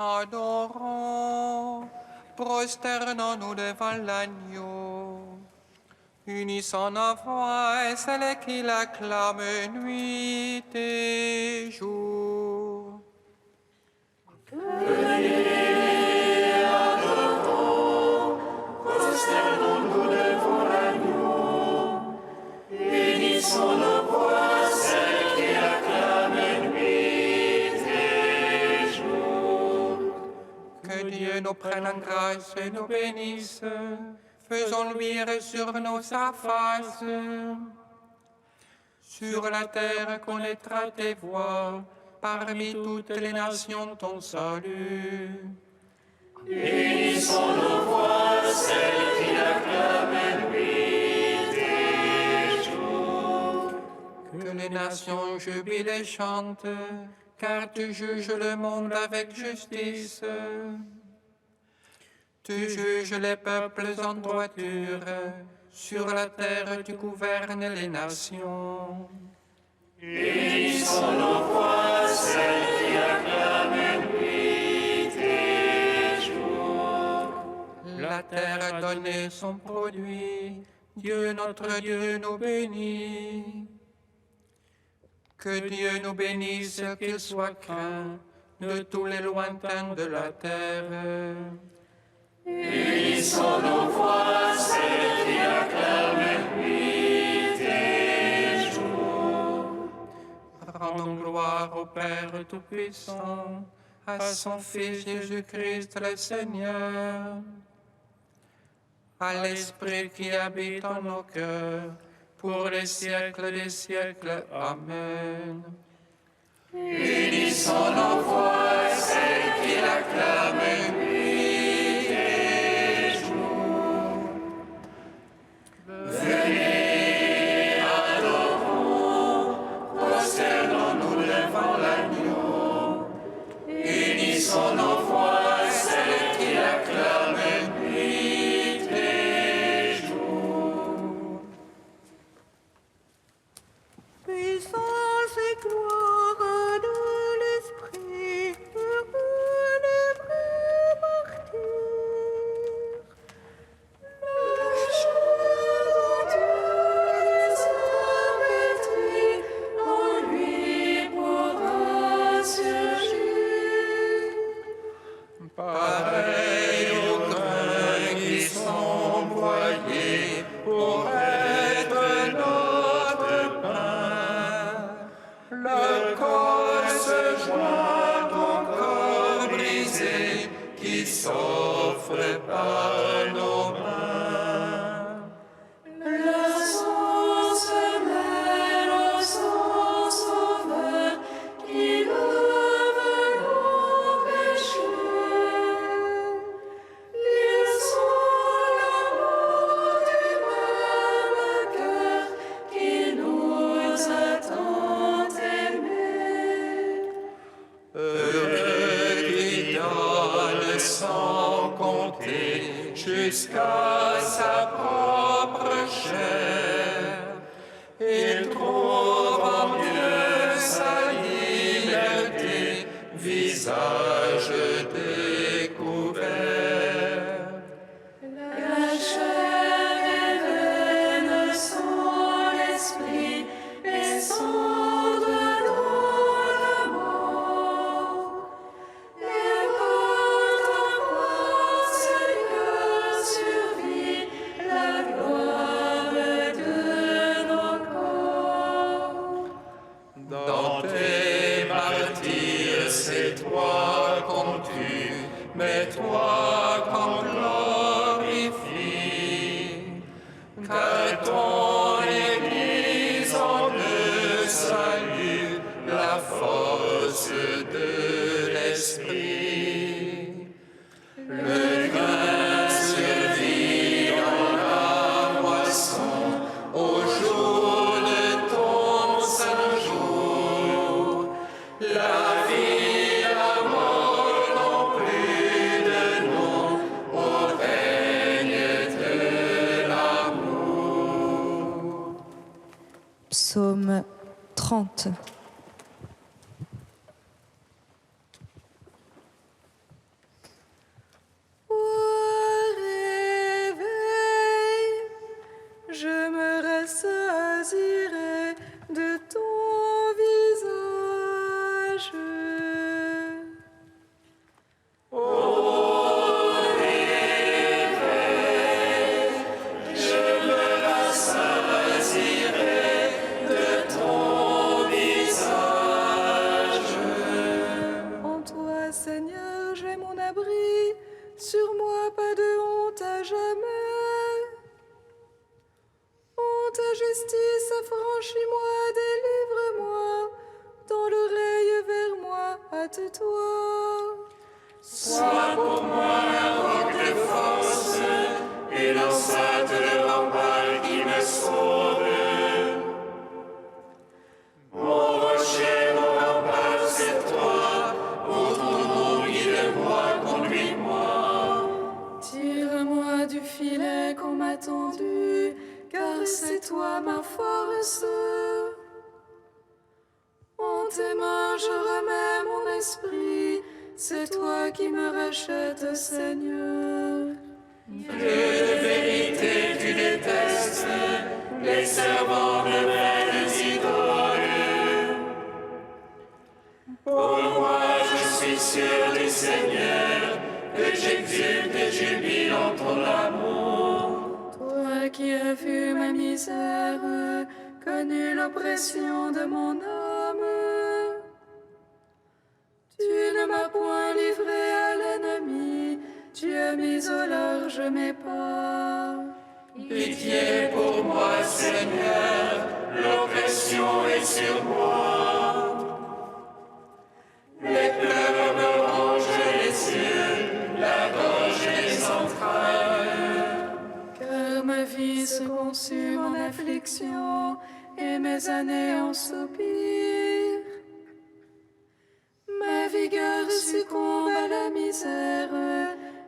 Adorons, prosternons-nous devant l'agneau. Unissons nos voix et celles qui l'acclament nuit et jour. Prosternons-nous devant l'agneau, unissons nos voix, celles qui acclament nuit et jour. Que Dieu nous prenne en grâce et nous bénisse, faisons luire sur nous sa face. Sur la terre connaîtra tes voies, parmi toutes les nations ton salut. Unissons nos voix, celles qui acclament nuit et jour. Que les nations jubilent et chantent, car tu juges le monde avec justice. Tu juges les peuples en droiture, sur la terre tu gouvernes les nations. Unissons nos voix, celles qui acclament nuit et jour. La terre a donné son produit, Dieu notre Dieu nous bénit. Que Dieu nous bénisse, qu'il soit craint de tous les lointains de la terre. Unissons nos voix, celles qui acclament nuit et jour. Rendons gloire au Père Tout-Puissant, à son Fils Jésus-Christ le Seigneur, à l'Esprit qui habite en nos cœurs, pour les siècles des siècles. Amen. Unissons nos voix, celles qui l'acclament nuit et jour. Venez, adorons, prosternons-nous devant l'agneau. Unissons nos voix, celles qui l'acclament nuit et jour. Puissance et gloire de l'Esprit, heureux les vrais martyrs. Le chant de Dieu pétrit, en lui pourra surgir. Pareil aux grains qui sont broyés pour être notre pain, le corps se joint au corps brisé qui s'offre par nos mains. Le sang se mêle au sang sauveur qui lave nos péchés. Ils sont l'amour du même cœur qui nous a tant aimés. Heureux qui donne sans compter jusqu'à sa propre chair. Il trouve en Dieu sa liberté, visage découvert. La chair et veine sont l'esprit et cendre dans la mort. Et votre voix, Seigneur, survit la gloire de nos corps. Dans tes martyrs, c'est toi qu'on tue, mais toi qu'on glorifie. Car ton Église en le salue, la force de l'Esprit. Le grain survit dans la moisson, au jour de ton saint jour. La vie, la mort n'ont plus de nom au règne de l'amour. Psaume 30. ta justice, affranchis-moi, délivre-moi. Dans l'oreille vers moi, hâte-toi. Sois pour moi un roc de force et l'enceinte de rempart qui me sauve. Mon rocher, mon rempart, c'est toi. Autour de nous, guide-moi, conduis-moi. Tire-moi du filet qu'on m'a tendu, car c'est toi ma force. En tes mains je remets mon esprit, c'est toi qui me rachètes, Seigneur. Dieu de vérité, tu détestes les servants de vaines idoles. Pour moi, je suis sûr du Seigneur, que j'exulte et jubile en ton amour. Toi qui as vu ma misère, connu l'oppression de mon âme. Tu ne m'as point livré à l'ennemi, tu as mis au large mes pas. Pitié pour moi, Seigneur, l'oppression est sur moi. Les pleurs me rongent les yeux, la gorge et les entrailles. Car ma vie se consume en affliction et mes années en soupir. Ma vigueur succombe à la misère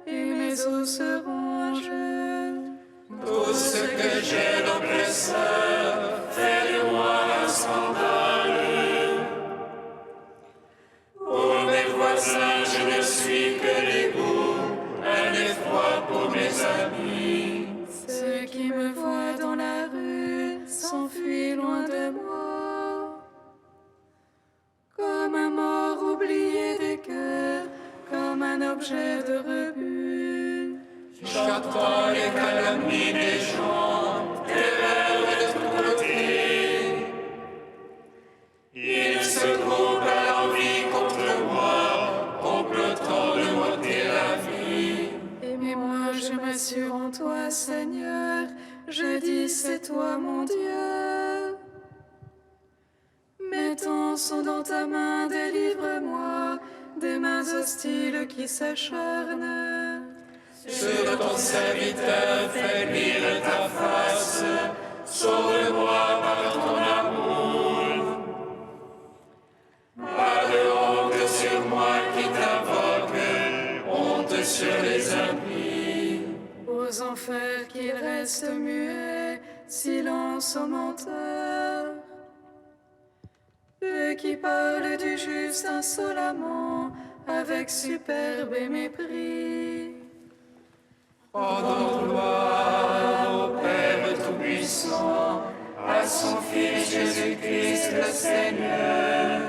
et mes os se rongent. Tout ce que j'ai l'oppresseur fait de moi un scandale. Pour mes voisins, je ne suis que dégoût, un effroi pour mes amis. Ceux qui me voient dans la rue s'enfuient loin de moi. Comme un mort oublié des cœurs, comme un objet de rebut. J'entends les calomnies des gens, terreur de tous côtés. Ils se groupent à l'envie contre moi, complotant de m'ôter la vie. Mais moi je m'assure en toi, Seigneur, je dis c'est toi mon Dieu. Mes temps sont dans ta main, délivre-moi des mains hostiles qui s'acharnent. Sur ton serviteur, fais luire ta face, sauve-moi par ton amour. Pas de honte sur moi qui t'invoque, honte sur les impies. Aux enfers qu'ils restent muets, silence aux menteurs. Eux qui parlent du juste insolemment, avec superbe et mépris. Rendons gloire au Père Tout-Puissant, à son Fils Jésus-Christ le Seigneur,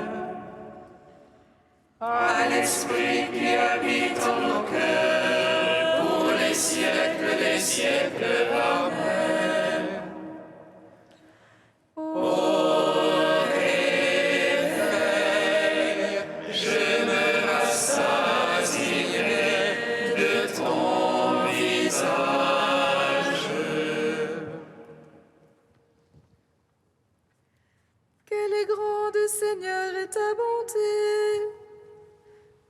à l'Esprit qui habite en nos cœurs, pour les siècles des siècles. Amen. Au réveil, je me rassasierai de ton visage. Quelle est grande, Seigneur, est ta bonté.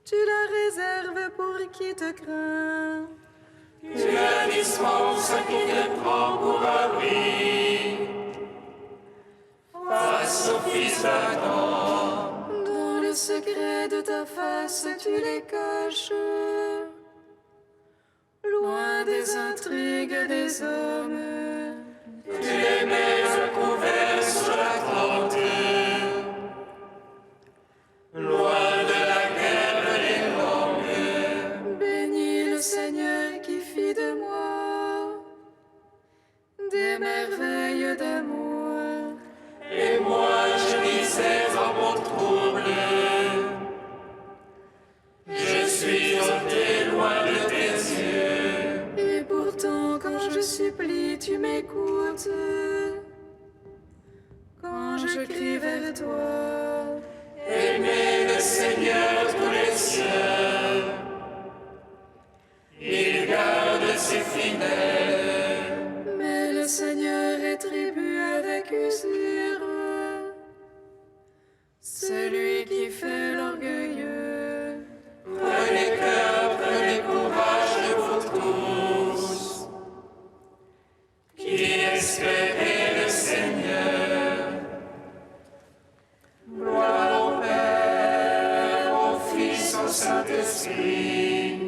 Tu la réserves pour qui te craint. Tu la dispenses à qui te prend pour abri. Face au Fils d'Adam, Dans le secret de ta face, tu les caches. Loin des intrigues des hommes. tu les mets à couvert sur la tente. Loin de la guerre des langues, Bénis le Seigneur qui fit de moi des merveilles d'amour. et moi je disais en mon trouble, je suis ôté loin de tes yeux. Et pourtant, quand je supplie, tu m'écoutes. Quand je crie vers toi, Aimez le Seigneur tous les cieux, il garde ses fidèles. mais le Seigneur est tribut accusèrent. Celui qui fait l'orgueilleux. Prenez cœur, prenez courage pour tous, qui espérez le Seigneur. Gloire au Père, au Fils, au Saint-Esprit.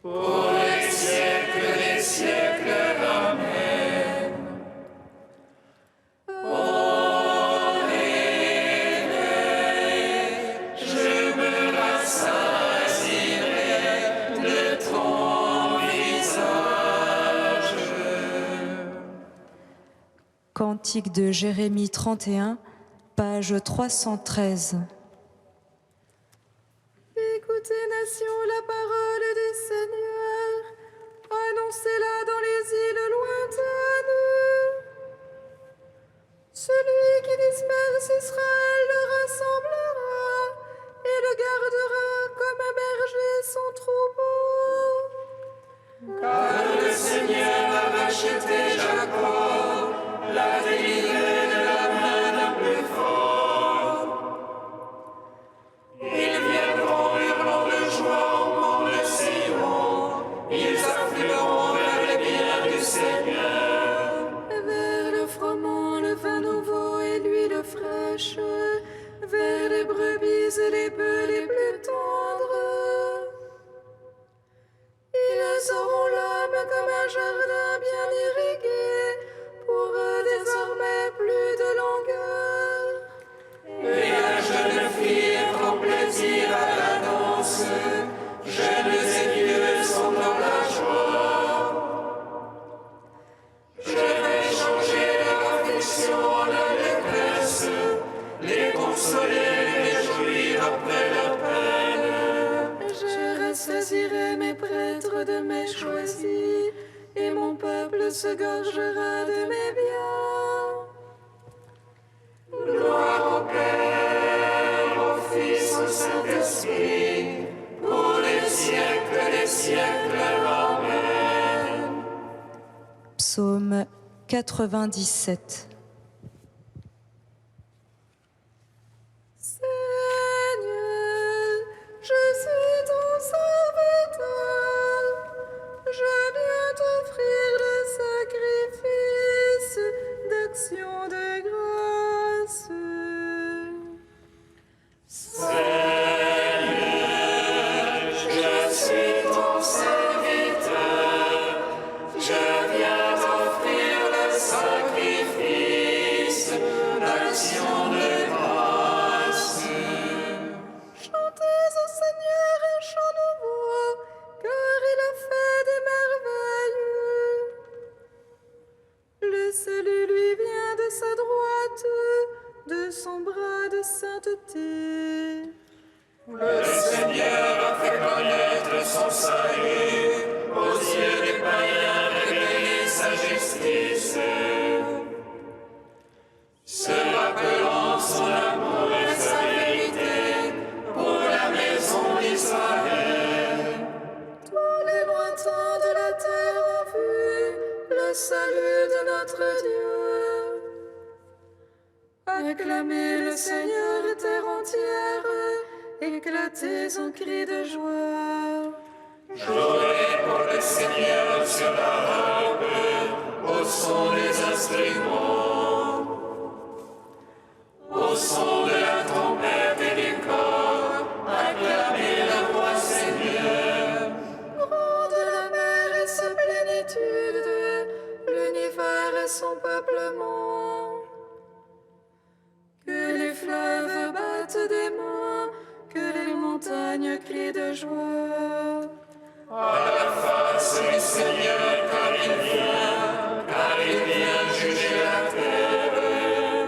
Pour les siècles des siècles, Amen. Ô réveil, je me rassasierai de ton visage. Cantique de Jérémie 31, page 313. Écoutez, nations, la parole du Seigneur. Annoncez-la dans les îles lointaines. Celui qui disperse Israël le rassemblera et le gardera comme un berger son troupeau. Car le Seigneur a racheté Jacob, l'a délivré de la main d'un plus fort. Ils viendront hurlant de joie au mont de Sion, ils afflueront vers les biens du Seigneur. Vers le froment, le vin nouveau et l'huile fraîche, vers les brebis et les bœufs les plus tendres. Ils auront l'âme comme un jardin bien irrigué, pour eux désormais plus de longueur. Et la jeune fille prend plaisir à la danse, jeunes et vieux sont dans la joie. Je vais changer leur affliction en allégresse, les consoler, les réjouir après leur peine. Je ressaisirai mes prêtres de mes choisis, et mon peuple se gorgera de mes biens. Gloire au Père, au Fils, au Saint-Esprit, pour les siècles des siècles. Amen. Psaume 97. Seigneur, je suis ton serviteur. Je viens t'offrir le sacrifice d'action de grâce. Je suis ton serviteur, je viens t'offrir le sacrifice d'action de grâce. Chantez au Seigneur un chant nouveau, car il a fait des merveilles. Le salut lui vient de sa droite, de son bras de sainteté. Le Seigneur a fait connaître son salut, aux yeux des païens révéler sa justice. Se rappelant son amour et sa vérité pour la maison d'Israël. Tous les lointains de la terre ont vu le salut de notre Dieu. Acclamez le Seigneur, terre entière, éclatez en cris de joie. Jouez pour le Seigneur sur la harpe, au son des instruments, au son de la trompette et du cor, acclamez le roi Seigneur. Grande la mer et sa plénitude, l'univers et son peuplement. Que les fleuves battent des mains, que les montagnes crient de joie. À la face du Seigneur, car il vient juger la terre.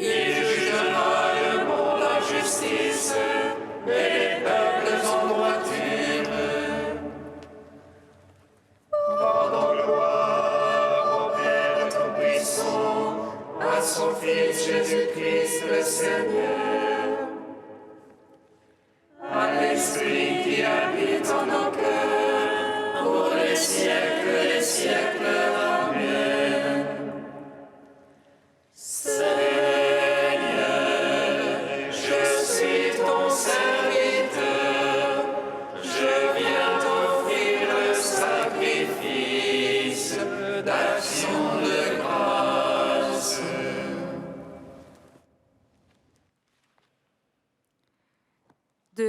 Il jugera le monde en justice et les peuples en droiture. Rendons gloire au Père Tout-Puissant, à son Fils Jésus-Christ le Seigneur, à l'Esprit qui habite en nos cœurs,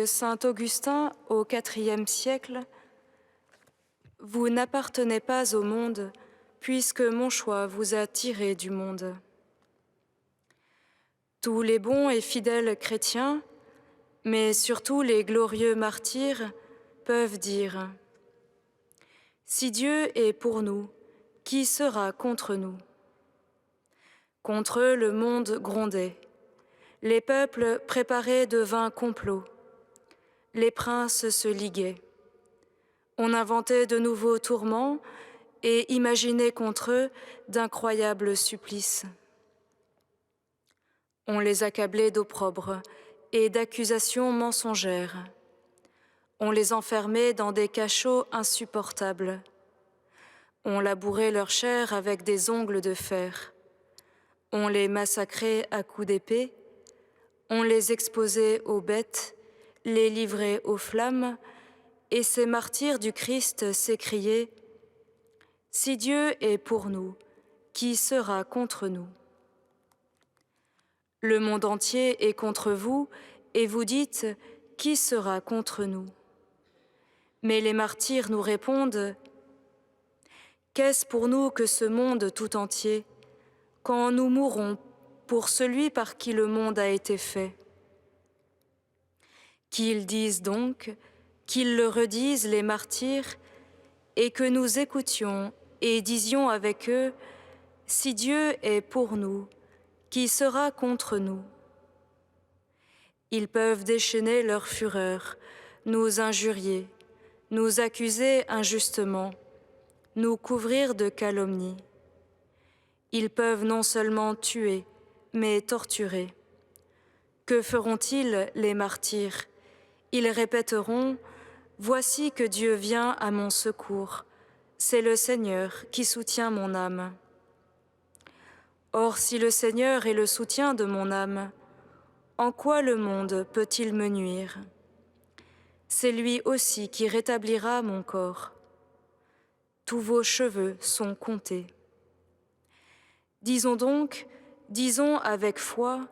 saint Augustin au IVe siècle, « Vous n'appartenez pas au monde, puisque mon choix vous a tiré du monde. » Tous les bons et fidèles chrétiens, mais surtout les glorieux martyrs, peuvent dire « Si Dieu est pour nous, qui sera contre nous ?» Contre eux, le monde grondait. Les peuples préparaient de vains complots. Les princes se liguaient. On inventait de nouveaux tourments et imaginait contre eux d'incroyables supplices. On les accablait d'opprobre et d'accusations mensongères. On les enfermait dans des cachots insupportables. On labourait leur chair avec des ongles de fer. On les massacrait à coups d'épée. On les exposait aux bêtes, les livrait aux flammes, et ces martyrs du Christ s'écriaient « Si Dieu est pour nous, qui sera contre nous ?» Le monde entier est contre vous, et vous dites « Qui sera contre nous ?» Mais les martyrs nous répondent « Qu'est-ce pour nous que ce monde tout entier, quand nous mourrons pour celui par qui le monde a été fait ?» Qu'ils disent donc, qu'ils le redisent les martyrs, et que nous écoutions et disions avec eux « Si Dieu est pour nous, qui sera contre nous ?» Ils peuvent déchaîner leur fureur, nous injurier, nous accuser injustement, nous couvrir de calomnies. Ils peuvent non seulement tuer, mais torturer. Que feront-ils, les martyrs? Ils répéteront « Voici que Dieu vient à mon secours, c'est le Seigneur qui soutient mon âme. » Or, si le Seigneur est le soutien de mon âme, en quoi le monde peut-il me nuire? C'est lui aussi qui rétablira mon corps. Tous vos cheveux sont comptés. Disons donc, disons avec foi,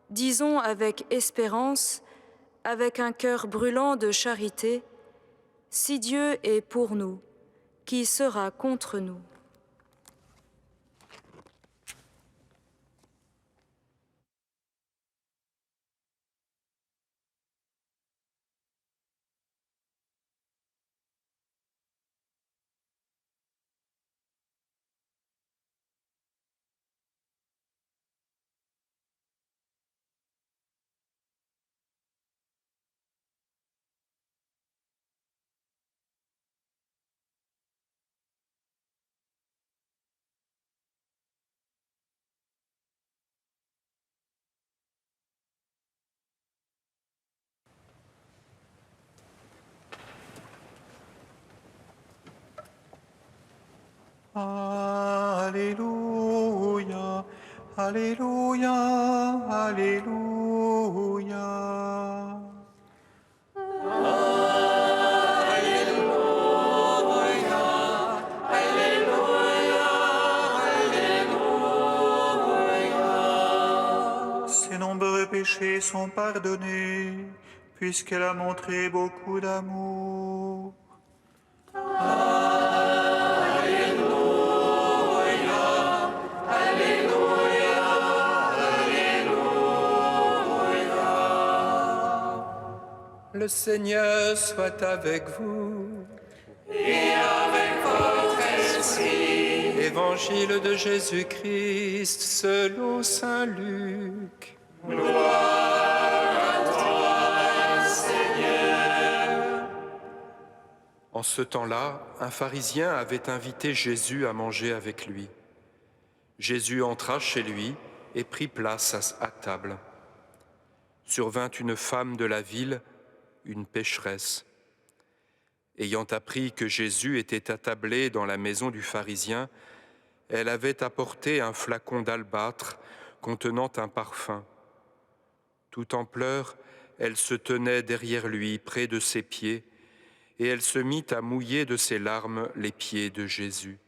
disons avec espérance, avec un cœur brûlant de charité, si Dieu est pour nous, qui sera contre nous? Alléluia, Alléluia, Alléluia. Ses nombreux péchés sont pardonnés, puisqu'elle a montré beaucoup d'amour. Le Seigneur soit avec vous. Et avec votre esprit. Évangile de Jésus-Christ selon saint Luc. Gloire à toi, Seigneur. En ce temps-là, un pharisien avait invité Jésus à manger avec lui. Jésus entra chez lui et prit place à table. Survint une femme de la ville, une pécheresse. Ayant appris que Jésus était attablé dans la maison du pharisien, elle avait apporté un flacon d'albâtre contenant un parfum. Tout en pleurs, elle se tenait derrière lui, près de ses pieds, et elle se mit à mouiller de ses larmes les pieds de Jésus.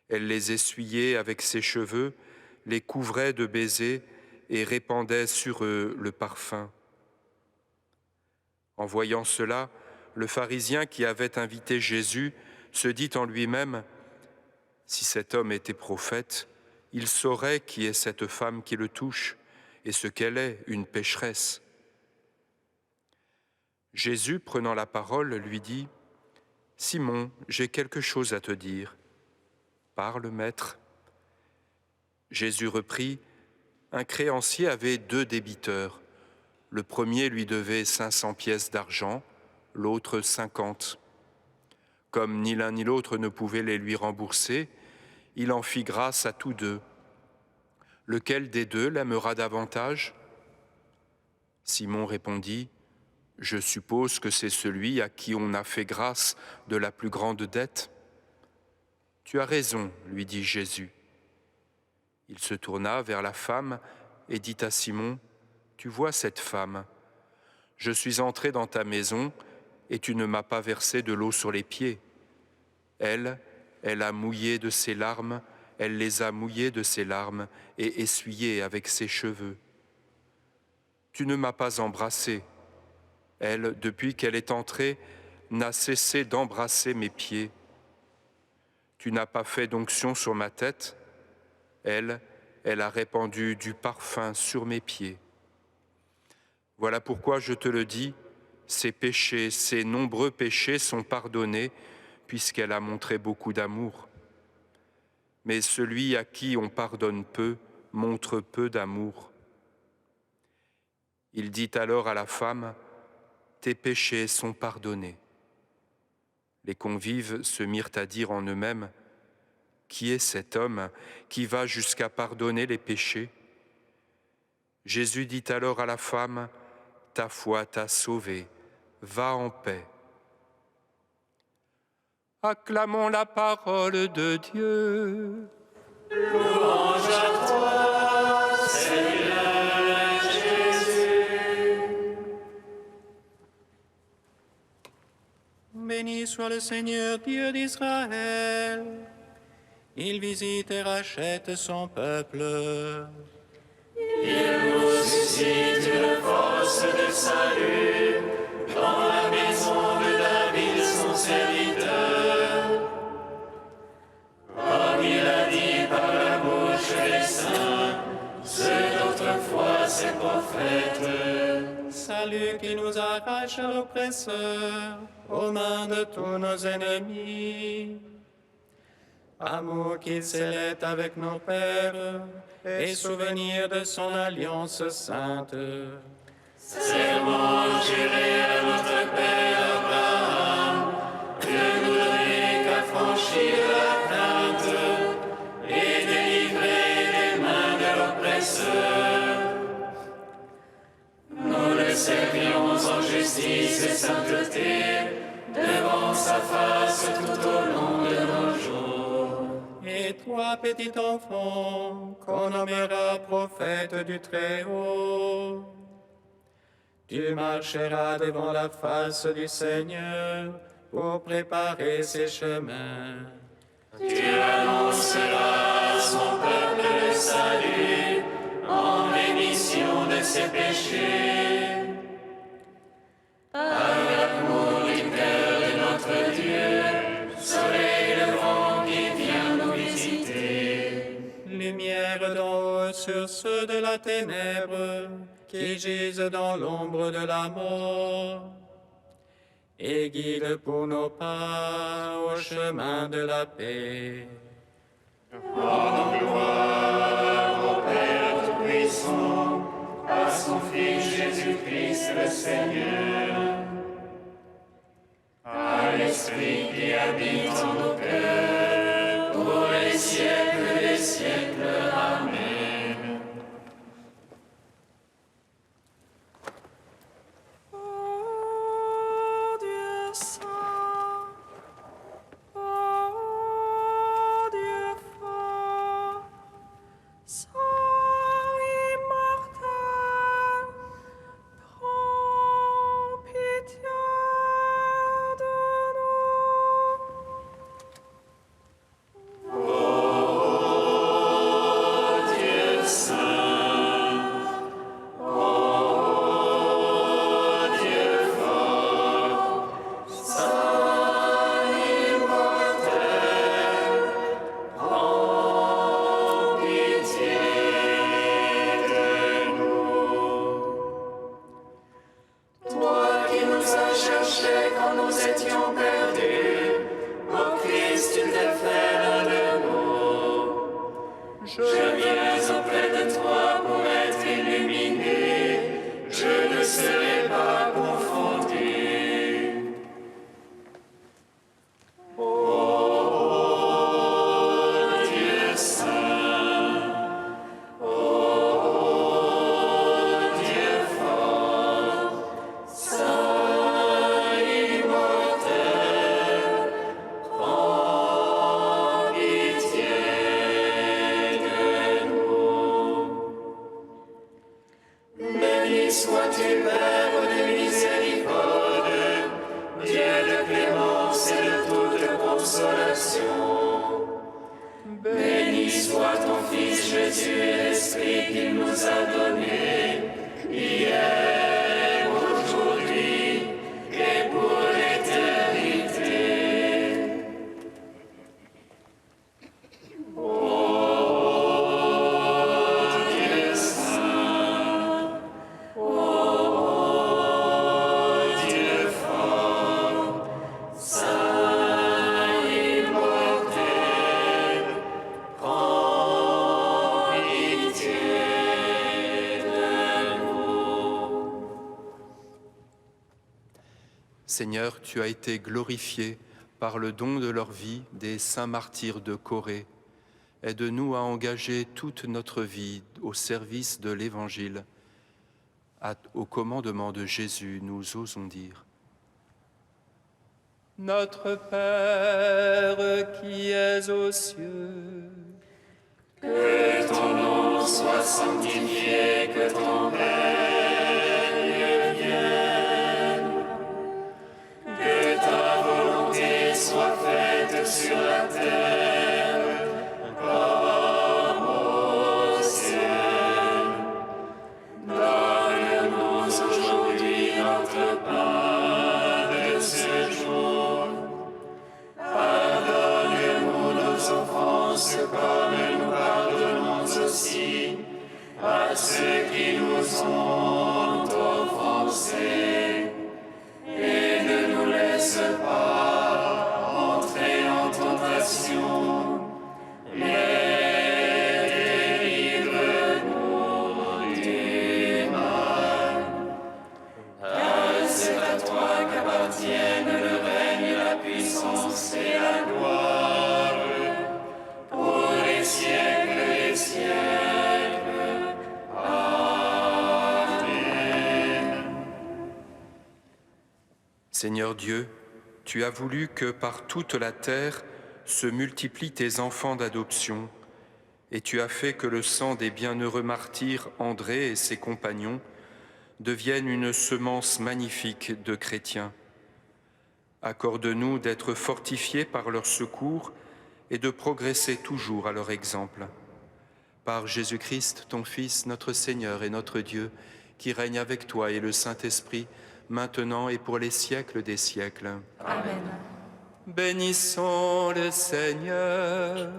Elle les essuyait avec ses cheveux, les couvrait de baisers et répandait sur eux le parfum. En voyant cela, le pharisien qui avait invité Jésus se dit en lui-même : « Si cet homme était prophète, il saurait qui est cette femme qui le touche et ce qu'elle est, une pécheresse. » Jésus, prenant la parole, lui dit : « Simon, j'ai quelque chose à te dire. » « Parle, maître. » Jésus reprit : « Un créancier avait 2 débiteurs. Le premier lui devait 500 pièces d'argent, l'autre 50. Comme ni l'un ni l'autre ne pouvait les lui rembourser, il en fit grâce à tous 2. Lequel des 2 l'aimera davantage ? Simon répondit : « Je suppose que c'est celui à qui on a fait grâce de la plus grande dette. » « Tu as raison, lui dit Jésus. » Il se tourna vers la femme et dit à Simon : « Tu vois cette femme ? Je suis entré dans ta maison et tu ne m'as pas versé de l'eau sur les pieds. Elle a mouillé de ses larmes, elle les a mouillées de ses larmes et essuyées avec ses cheveux. Tu ne m'as pas embrassé. Elle, depuis qu'elle est entrée, n'a cessé d'embrasser mes pieds. Tu n'as pas fait d'onction sur ma tête. Elle a répandu du parfum sur mes pieds. Voilà pourquoi je te le dis, ses péchés, ses nombreux péchés sont pardonnés, puisqu'elle a montré beaucoup d'amour. Mais celui à qui on pardonne peu, montre peu d'amour. » Il dit alors à la femme : « Tes péchés sont pardonnés. » Les convives se mirent à dire en eux-mêmes : « Qui est cet homme qui va jusqu'à pardonner les péchés ?» Jésus dit alors à la femme : « Ta foi t'a sauvée, va en paix. » Acclamons la parole de Dieu. Louange à toi, Seigneur Jésus. Béni soit le Seigneur Dieu d'Israël. Il visite et rachète son peuple. Il nous suscite une force de salut dans la maison de David, son serviteur. Comme il a dit par la bouche des saints, ceux d'autrefois ses prophètes. Salut qui nous arrache à l'oppresseur, aux mains de tous nos ennemis. Amour qu'il scellait avec nos pères, et souvenir de son alliance sainte. Serment juré à notre Père Abraham, de nous donner qu'à franchir la crainte et délivrer des mains de l'oppresseur. Nous le servions en justice et sainteté, devant sa face tout au long de nos jours. Et toi, petit enfant, qu'on nommera prophète du Très-Haut, tu marcheras devant la face du Seigneur pour préparer ses chemins. Tu annonceras à son peuple le salut en rémission de ses péchés. Par l'amour du cœur de notre Dieu, soleil levant qui vient nous visiter. Lumière d'en haut sur ceux de la ténèbre qui gisent dans l'ombre de la mort, et guide pour nos pas au chemin de la paix. Rendons gloire au Père Tout-Puissant, à son Fils Jésus-Christ le Seigneur, à l'Esprit qui habite en nos cœurs, pour les siècles des siècles. Amen. Ô Dieu saint, ô Dieu fort, saint immortel, prends pitié de nous. consolation. Béni soit ton Fils Jésus et l'Esprit qu'il nous a donné, hier, aujourd'hui et pour l'éternité. Dieu saint, Dieu fort, saint immortel, prends pitié de nous. Seigneur, tu as été glorifié par le don de leur vie des saints martyrs de Corée. Aide-nous à engager toute notre vie au service de l'Évangile. Au commandement de Jésus, nous osons dire: Notre Père qui es aux cieux, Que ton nom soit sanctifié, que ton règne vienne, que ta volonté soit faite sur la terre comme au ciel. Donne-nous aujourd'hui notre pain de ce jour. Pardonne-nous nos offenses comme nous pardonnons aussi à ceux qui nous ont offensés. Et ne nous laisse pas entrer en tentation, mais délivre-nous du mal. Car c'est à toi qu'appartiennent le règne, la puissance et la gloire, pour les siècles des siècles. Amen. Seigneur Dieu, tu as voulu que par toute la terre se multiplient tes enfants d'adoption, et tu as fait que le sang des bienheureux martyrs André et ses compagnons devienne une semence magnifique de chrétiens. Accorde-nous d'être fortifiés par leur secours et de progresser toujours à leur exemple. Par Jésus-Christ, ton Fils, notre Seigneur et notre Dieu, qui règne avec toi et le Saint-Esprit, maintenant et pour les siècles des siècles. Amen. Bénissons le Seigneur.